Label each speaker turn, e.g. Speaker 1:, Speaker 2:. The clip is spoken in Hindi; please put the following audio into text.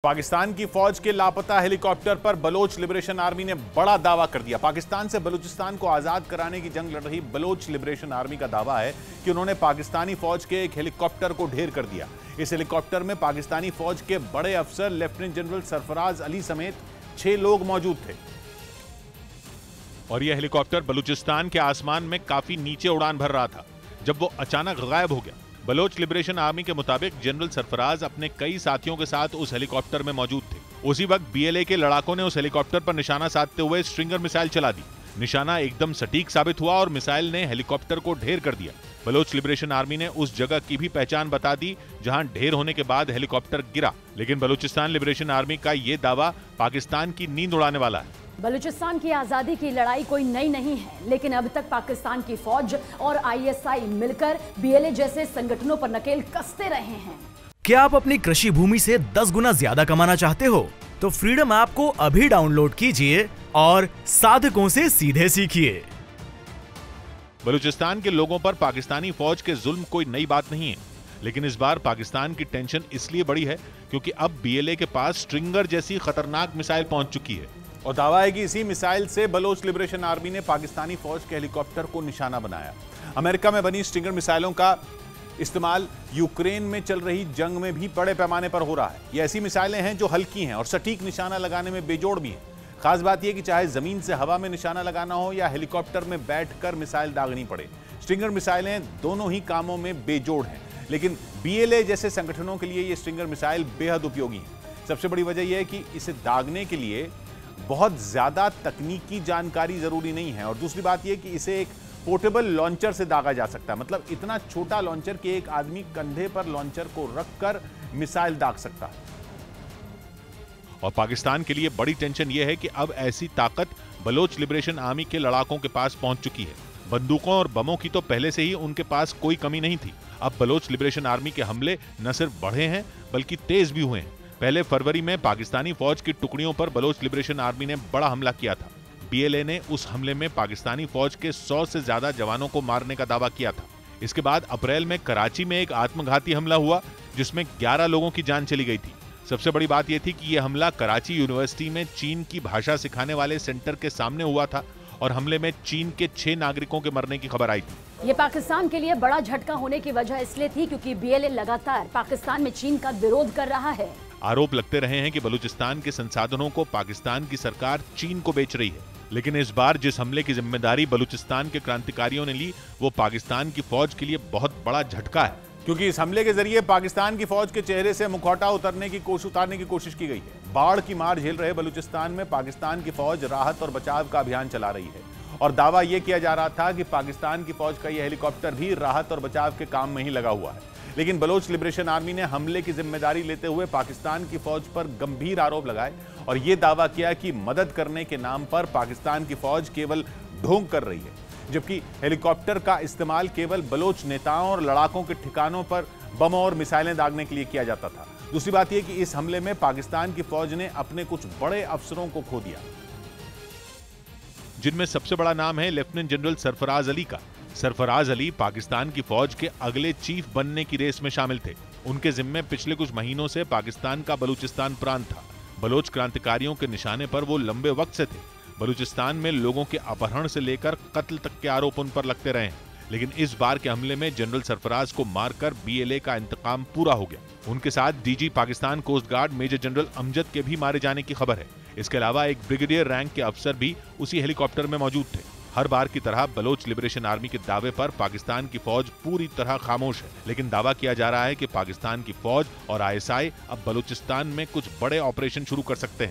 Speaker 1: पाकिस्तान की फौज के लापता हेलीकॉप्टर पर बलोच लिबरेशन आर्मी ने बड़ा दावा कर दिया। पाकिस्तान से बलूचिस्तान को आजाद कराने की जंग लड़ रही बलोच लिबरेशन आर्मी का दावा है कि उन्होंने पाकिस्तानी फौज के एक हेलीकॉप्टर को ढेर कर दिया। इस हेलीकॉप्टर में पाकिस्तानी फौज के बड़े अफसर लेफ्टिनेंट जनरल सरफराज अली समेत 6 लोग मौजूद थे और यह हेलीकॉप्टर बलूचिस्तान के आसमान में काफी नीचे उड़ान भर रहा था जब वो अचानक गायब हो गया। बलोच लिबरेशन आर्मी के मुताबिक जनरल सरफराज अपने कई साथियों के साथ उस हेलीकॉप्टर में मौजूद थे। उसी वक्त बीएलए के लड़ाकों ने उस हेलीकॉप्टर पर निशाना साधते हुए स्ट्रिंगर मिसाइल चला दी। निशाना एकदम सटीक साबित हुआ और मिसाइल ने हेलीकॉप्टर को ढेर कर दिया। बलोच लिबरेशन आर्मी ने उस जगह की भी पहचान बता दी जहां ढेर होने के बाद हेलीकॉप्टर गिरा, लेकिन बलूचिस्तान लिबरेशन आर्मी का ये दावा पाकिस्तान की नींद उड़ाने वाला है।
Speaker 2: बलूचिस्तान की आजादी की लड़ाई कोई नई नहीं है, लेकिन अब तक पाकिस्तान की फौज और आईएसआई मिलकर बीएलए जैसे संगठनों पर नकेल कसते रहे हैं।
Speaker 3: क्या आप अपनी कृषि भूमि से 10 गुना ज्यादा कमाना चाहते हो? तो फ्रीडम ऐप को अभी डाउनलोड कीजिए और साधकों से सीधे सीखिए।
Speaker 1: बलूचिस्तान के लोगों पर पाकिस्तानी फौज के जुल्म कोई नई बात नहीं है, लेकिन इस बार पाकिस्तान की टेंशन इसलिए बड़ी है क्योंकि अब बीएलए के पास स्ट्रिंगर जैसी खतरनाक मिसाइल पहुंच चुकी है और दावा है कि इसी मिसाइल से बलोच लिबरेशन आर्मी ने पाकिस्तानी फौज के हेलीकॉप्टर को निशाना बनाया। अमेरिका में बनी स्ट्रिंगर मिसाइलों का इस्तेमाल यूक्रेन में चल रही जंग में भी बड़े पैमाने पर हो रहा है। ये ऐसी मिसाइलें हैं जो हल्की हैं और सटीक निशाना लगाने में बेजोड़ भी हैं। खास बात यह कि चाहे जमीन से हवा में निशाना लगाना हो या हेलीकॉप्टर में बैठकर मिसाइल दागनी पड़े, स्ट्रिंगर मिसाइलें दोनों ही कामों में बेजोड़ हैं। लेकिन बीएलए जैसे संगठनों के लिए ये स्ट्रिंगर मिसाइल बेहद उपयोगी है। सबसे बड़ी वजह यह है कि इसे दागने के लिए बहुत ज्यादा तकनीकी जानकारी जरूरी नहीं है और दूसरी बात यह कि इसे एक पोर्टेबल लॉन्चर से दागा जा सकता है। मतलब इतना छोटा लॉन्चर कि एक आदमी कंधे पर लॉन्चर को रखकर मिसाइल दाग सकता है। और पाकिस्तान के लिए बड़ी टेंशन यह है कि अब ऐसी ताकत बलोच लिबरेशन आर्मी के लड़ाकों के पास पहुंच चुकी है। बंदूकों और बमों की तो पहले से ही उनके पास कोई कमी नहीं थी। अब बलोच लिबरेशन आर्मी के हमले न सिर्फ बढ़े हैं बल्कि तेज भी हुए हैं। पहले फरवरी में पाकिस्तानी फौज की टुकड़ियों पर बलोच लिबरेशन आर्मी ने बड़ा हमला किया था। बीएलए ने उस हमले में पाकिस्तानी फौज के 100 से ज्यादा जवानों को मारने का दावा किया था। इसके बाद अप्रैल में कराची में एक आत्मघाती हमला हुआ जिसमें 11 लोगों की जान चली गई थी। सबसे बड़ी बात यह थी कि यह हमला कराची यूनिवर्सिटी में चीन की भाषा सिखाने वाले सेंटर के सामने हुआ था और हमले में चीन के 6 नागरिकों के मरने की खबर आई थी।
Speaker 2: ये पाकिस्तान के लिए बड़ा झटका होने की वजह इसलिए थी क्योंकि बीएलए लगातार पाकिस्तान में चीन का विरोध कर रहा है।
Speaker 1: आरोप लगते रहे हैं कि बलूचिस्तान के संसाधनों को पाकिस्तान की सरकार चीन को बेच रही है, लेकिन इस बार जिस हमले की जिम्मेदारी बलूचिस्तान के क्रांतिकारियों ने ली वो पाकिस्तान की फौज के लिए बहुत बड़ा झटका है, क्योंकि इस हमले के जरिए पाकिस्तान की फौज के चेहरे से मुखौटा उतारने की कोशिश की गई है। बाढ़ की मार झेल रहे बलूचिस्तान में पाकिस्तान की फौज राहत और बचाव का अभियान चला रही है और दावा यह किया जा रहा था कि पाकिस्तान की फौज का यह हेलीकॉप्टर भी राहत और बचाव के काम में ही लगा हुआ है। लेकिन बलोच लिबरेशन आर्मी ने हमले की जिम्मेदारी लेते हुए पाकिस्तान की फौज पर गंभीर आरोप लगाए और यह दावा किया कि मदद करने के नाम पर पाकिस्तान की फौज केवल ढोंग कर रही है, जबकि हेलीकॉप्टर का इस्तेमाल केवल बलोच नेताओं और लड़ाकों के ठिकानों पर बम और मिसाइलें दागने के लिए किया जाता था। दूसरी बात यह कि इस हमले में पाकिस्तान की फौज ने अपने कुछ बड़े अफसरों को खो दिया, जिनमें सबसे बड़ा नाम है लेफ्टिनेंट जनरल सरफराज अली का। सरफराज अली पाकिस्तान की फौज के अगले चीफ बनने की रेस में शामिल थे। उनके जिम्मे पिछले कुछ महीनों से पाकिस्तान का बलूचिस्तान प्रांत था। बलोच क्रांतिकारियों के निशाने पर वो लंबे वक्त से थे। बलूचिस्तान में लोगों के अपहरण से लेकर कत्ल तक के आरोप उन पर लगते रहे हैं, लेकिन इस बार के हमले में जनरल सरफराज को मारकर बीएलए का इंतकाम पूरा हो गया। उनके साथ DG Pakistan coast guard major general Amjad के भी मारे जाने की खबर है। इसके अलावा एक ब्रिगेडियर रैंक के अफसर भी उसी हेलीकॉप्टर में मौजूद थे। हर बार की तरह बलोच लिबरेशन आर्मी के दावे पर पाकिस्तान की फौज पूरी तरह खामोश है, लेकिन दावा किया जा रहा है कि पाकिस्तान की फौज और आईएसआई अब बलूचिस्तान में कुछ बड़े ऑपरेशन शुरू कर सकते हैं।